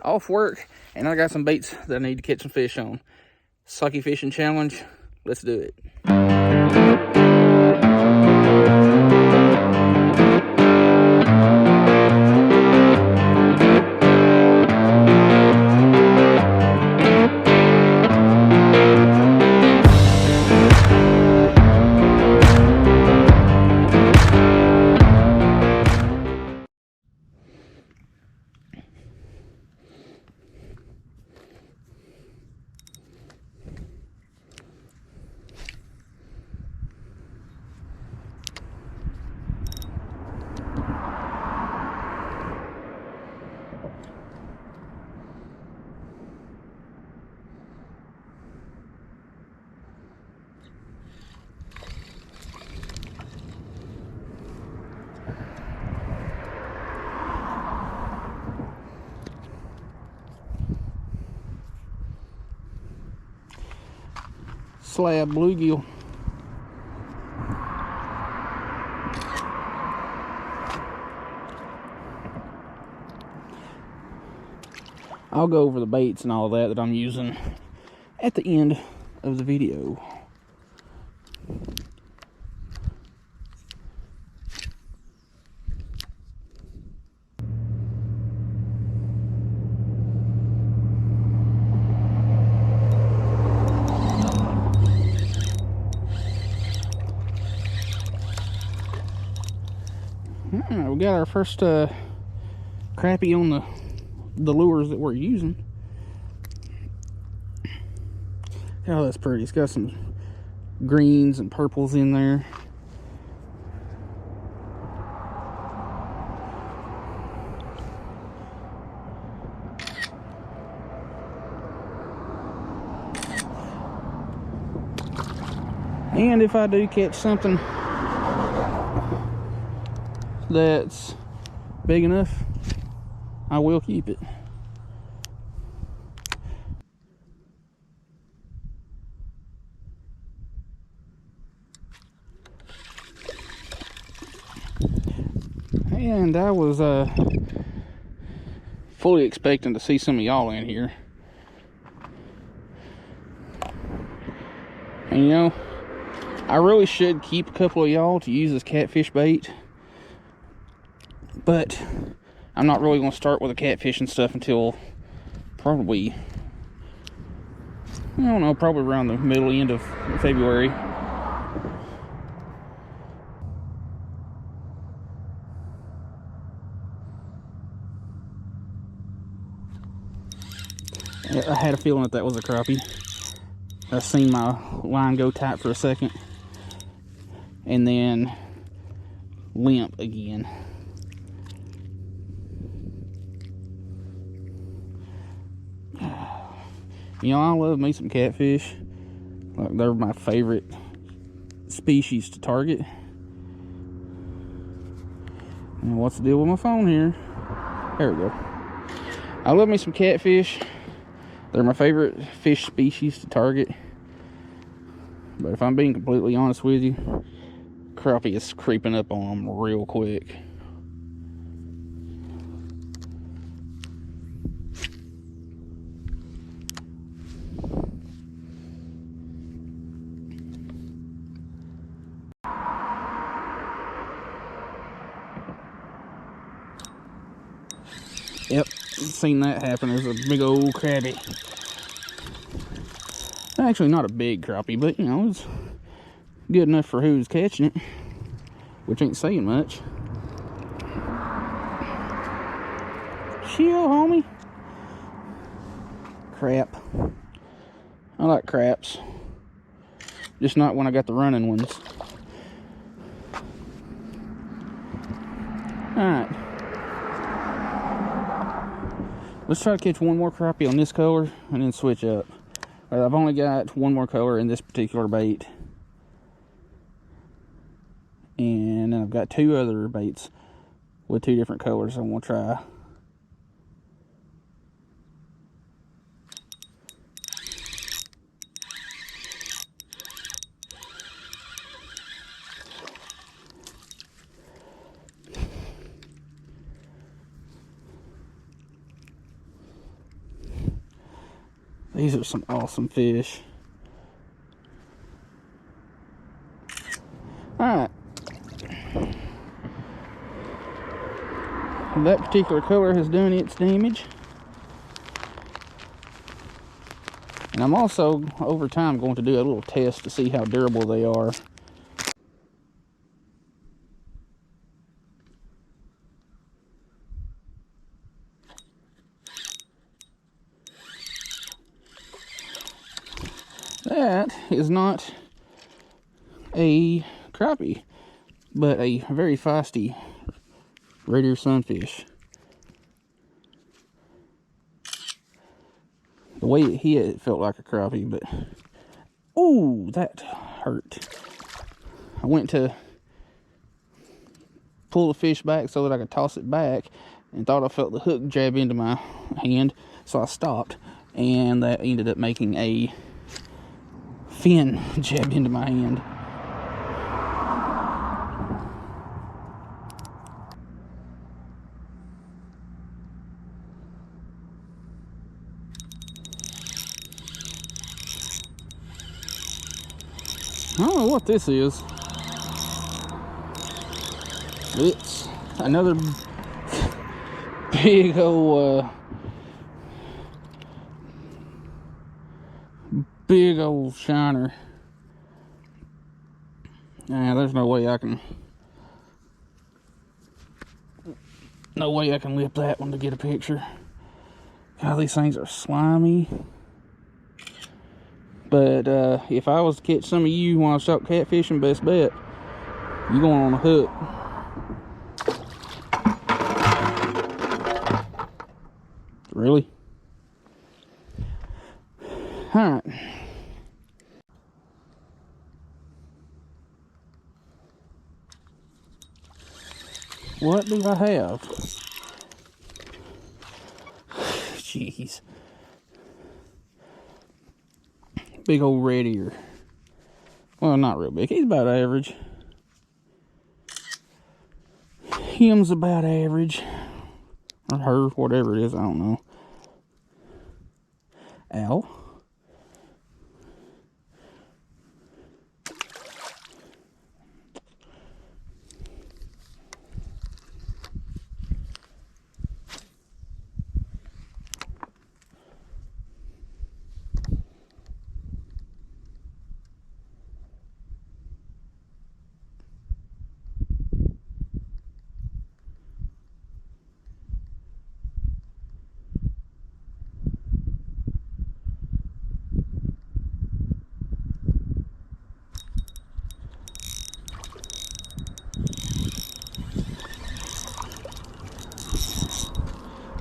off work, and I got some baits that I need to catch some fish on. Sucky fishing challenge. Let's do it. Slab bluegill. I'll go over the baits and all that I'm using at the end of the video. We got our first crappie on the lures that we're using. Oh, that's pretty. It's got some greens and purples in there. And if I do catch something that's big enough, I will keep it. And I was fully expecting to see some of y'all in here. And you know, I really should keep a couple of y'all to use as catfish bait, but I'm not really going to start with the catfish and stuff until probably, I don't know, probably around the end of February. I had a feeling that was a crappie. I seen my line go tight for a second and then limp again. You know, I love me some catfish. Like, they're my favorite species to target. And what's the deal with my phone here? There we go. I love me some catfish. They're my favorite fish species to target. But if I'm being completely honest with you, crappie is creeping up on them real quick. Yep, seen that happen. There's a big old crappie. Actually, not a big crappie, but you know, it's good enough for who's catching it, which ain't saying much. Chill, homie. Crap. I like craps, just not when I got the running ones. Alright. Let's try to catch one more crappie on this color and then switch up. I've only got one more color in this particular bait. And then I've got two other baits with two different colors I want to try. These are some awesome fish. Alright. That particular color has done its damage. And I'm also, over time, going to do a little test to see how durable they are. That is not a crappie, but a very feisty red ear sunfish. The way it hit, it felt like a crappie, but ooh, that hurt. I went to pull the fish back so that I could toss it back and thought I felt the hook jab into my hand, so I stopped, and that ended up making a fin jab into my hand. I don't know what this is. It's another big old shiner. There's no way I can lift that one to get a picture. God, these things are slimy. But if I was to catch some of you when I stop catfishing, best bet you're going on a hook. Really? Alright. What do I have? Jeez. Big old red ear. Well, not real big. He's about average. Him's about average. Or her, whatever it is, I don't know. Ow.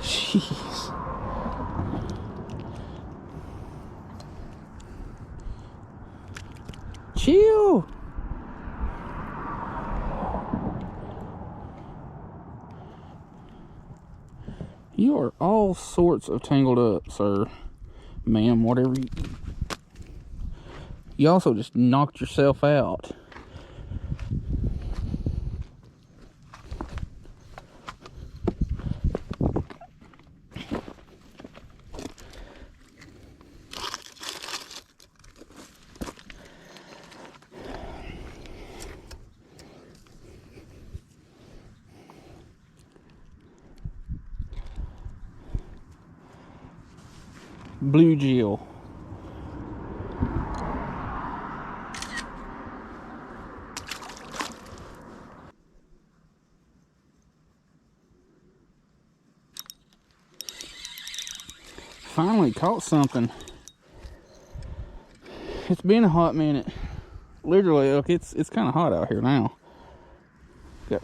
Jeez. Chill. You are all sorts of tangled up, sir. Ma'am, whatever you also just knocked yourself out. Blue gill. Finally caught something. It's been a hot minute. Literally, look, it's kind of hot out here now. Got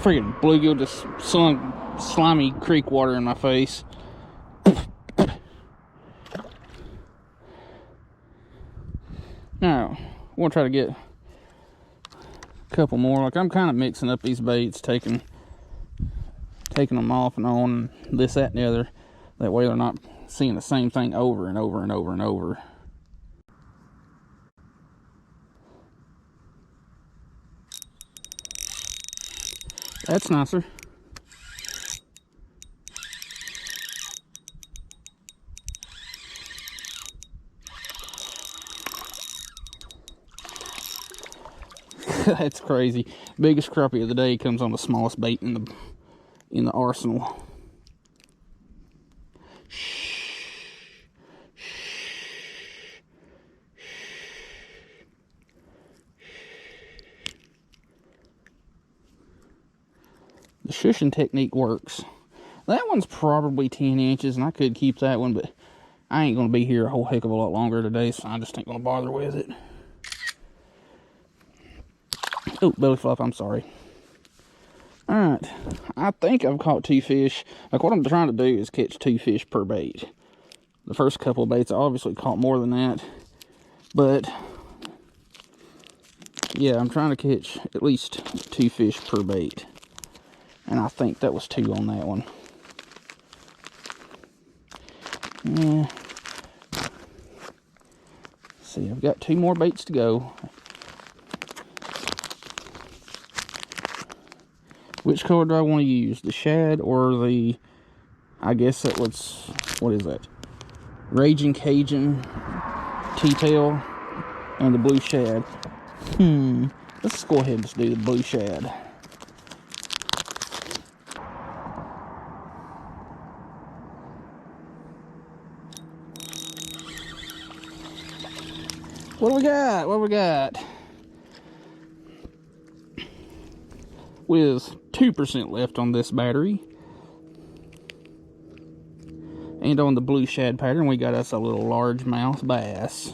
freaking bluegill just slung slimy creek water in my face. Now, we'll try to get a couple more. Like, I'm kind of mixing up these baits, taking them off and on, this, that, and the other. That way they're not seeing the same thing over and over and over and over. That's nicer. That's crazy. Biggest crappie of the day comes on the smallest bait in the arsenal. The shushing technique works. That one's probably 10 inches, and I could keep that one, but I ain't going to be here a whole heck of a lot longer today, so I just ain't going to bother with it. Oh, belly flop, I'm sorry. Alright, I think I've caught 2 fish. Like, what I'm trying to do is catch 2 fish per bait. The first couple of baits I obviously caught more than that, but yeah, I'm trying to catch at least 2 fish per bait. And I think that was 2 on that one. Yeah. See, I've got 2 more baits to go. Which color do I want to use? The shad or the, I guess that was, what is that? Raging Cajun T-tail and the blue shad. Let's go ahead and just do the blue shad. What do we got? What do we got? With 2% left on this battery. And on the blue shad pattern, we got us a little largemouth bass.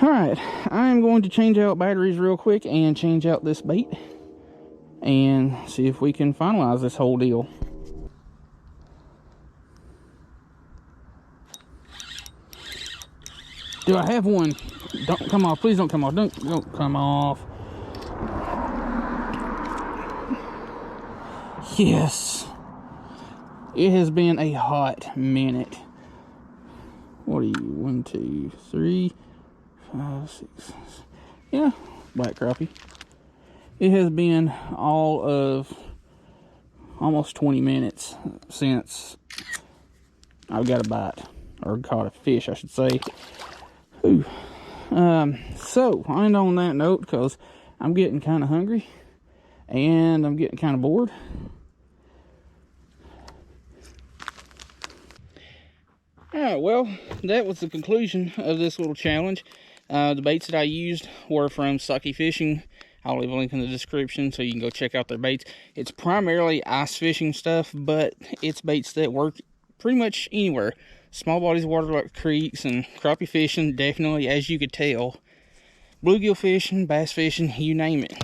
Alright, I'm going to change out batteries real quick and change out this bait. And see if we can finalize this whole deal. Do I have one? Don't come off. Please don't come off. Don't come off. Yes. It has been a hot minute. What are you? 1, 2, 3, 5, 6. Yeah, black crappie. It has been all of almost 20 minutes since I've got a bite. Or caught a fish, I should say. Ooh. So, I end on that note because I'm getting kind of hungry and I'm getting kind of bored. Alright, well, that was the conclusion of this little challenge. The baits that I used were from Sucky Fishing. I'll leave a link in the description so you can go check out their baits. It's primarily ice fishing stuff, but it's baits that work pretty much anywhere. Small bodies of water like creeks and crappie fishing, definitely, as you could tell. Bluegill fishing, bass fishing, you name it.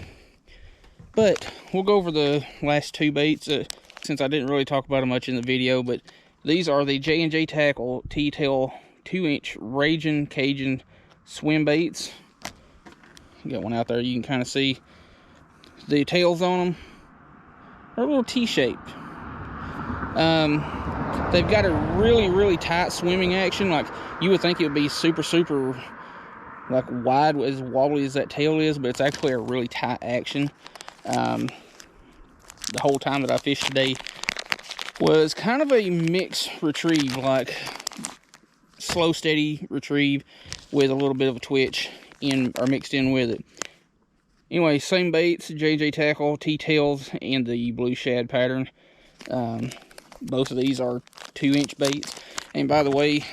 But we'll go over the last 2 baits since I didn't really talk about them much in the video. But these are the J&J Tackle T-tail 2-inch Raging Cajun swim baits. Got one out there, you can kind of see the tails on them. They're a little T-shaped. They've got a really tight swimming action. Like, you would think it would be super like wide, as wobbly as that tail is, but it's actually a really tight action. The whole time that I fished today was kind of a mixed retrieve, like slow steady retrieve with a little bit of a twitch in or mixed in with it. Anyway, same baits, J&J Tackle, T-tails, and the blue shad pattern. Both of these are 2-inch baits. And by the way,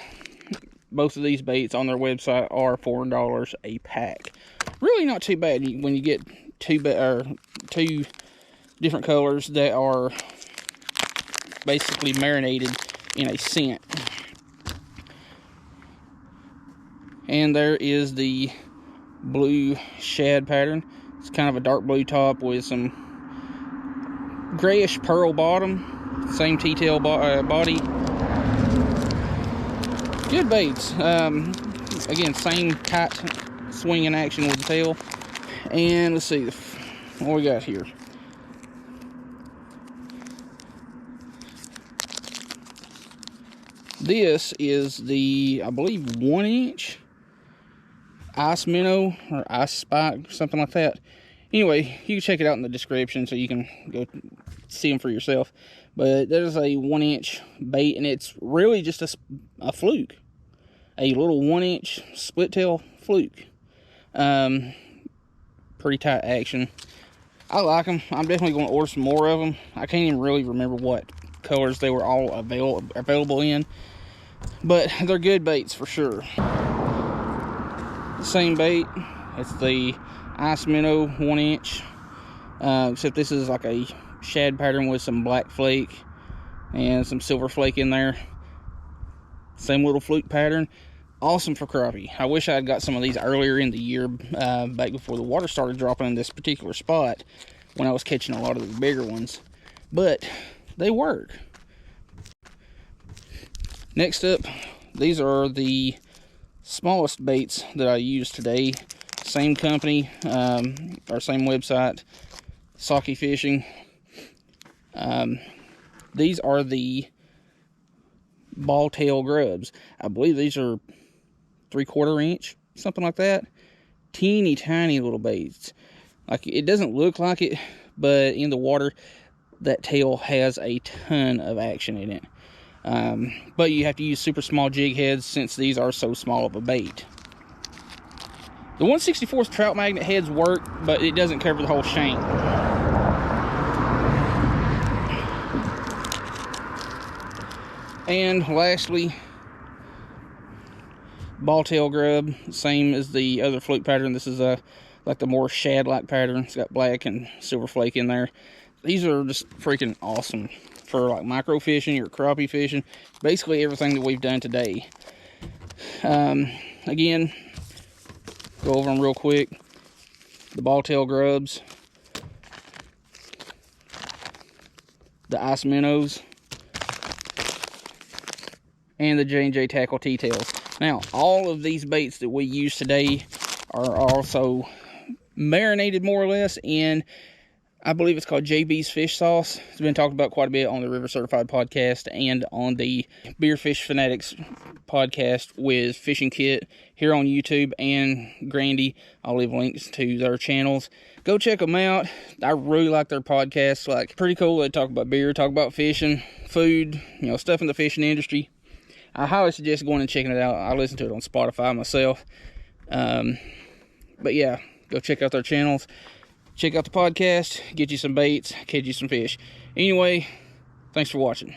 both of these baits on their website are $4 a pack. Really not too bad when you get two different colors that are basically marinated in a scent. And there is the blue shad pattern. It's kind of a dark blue top with some grayish pearl bottom. Same T-tail body. Good baits. Again, same tight swinging action with the tail. And let's see what we got here. This is the, I believe, 1-inch ice minnow or ice spike, something like that. Anyway, you can check it out in the description so you can go see them for yourself. But that is a 1-inch bait, and it's really just a fluke. a little 1-inch split tail fluke. Pretty tight action. I like them. I'm definitely going to order some more of them. I can't even really remember what colors they were all available in, but they're good baits for sure. Same bait. It's the ice minnow 1-inch, except this is like a shad pattern with some black flake and some silver flake in there. Same little fluke pattern. Awesome for crappie. I wish I had got some of these earlier in the year, back before the water started dropping in this particular spot when I was catching a lot of the bigger ones, but they work. Next up, these are the smallest baits that I used today. Same company, or same website, Saki Fishing. These are the ball tail grubs. I believe these are 3/4 inch, something like that. Teeny tiny little baits. Like, it doesn't look like it, but in the water, that tail has a ton of action in it. But you have to use super small jig heads since these are so small of a bait. The 1/64 trout magnet heads work, but it doesn't cover the whole shank. And lastly, ball tail grub, same as the other fluke pattern. This is like the more shad-like pattern. It's got black and silver flake in there. These are just freaking awesome for like micro fishing or crappie fishing. Basically everything that we've done today. Again, go over them real quick. The ball tail grubs, the ice minnows, and the J&J tackle T-tails. Now, all of these baits that we use today are also marinated more or less in, I believe it's called JB's fish sauce. It's been talked about quite a bit on the River Certified podcast and on the BeerFishFanatics podcast with FishingKit here on YouTube and Grandy. I'll leave links to their channels. Go check them out. I really like their podcasts. Like, pretty cool. They talk about beer, talk about fishing, food, you know, stuff in the fishing industry. I highly suggest going and checking it out. I listen to it on Spotify myself. But yeah, go check out their channels. Check out the podcast. Get you some baits. Catch you some fish. Anyway, thanks for watching.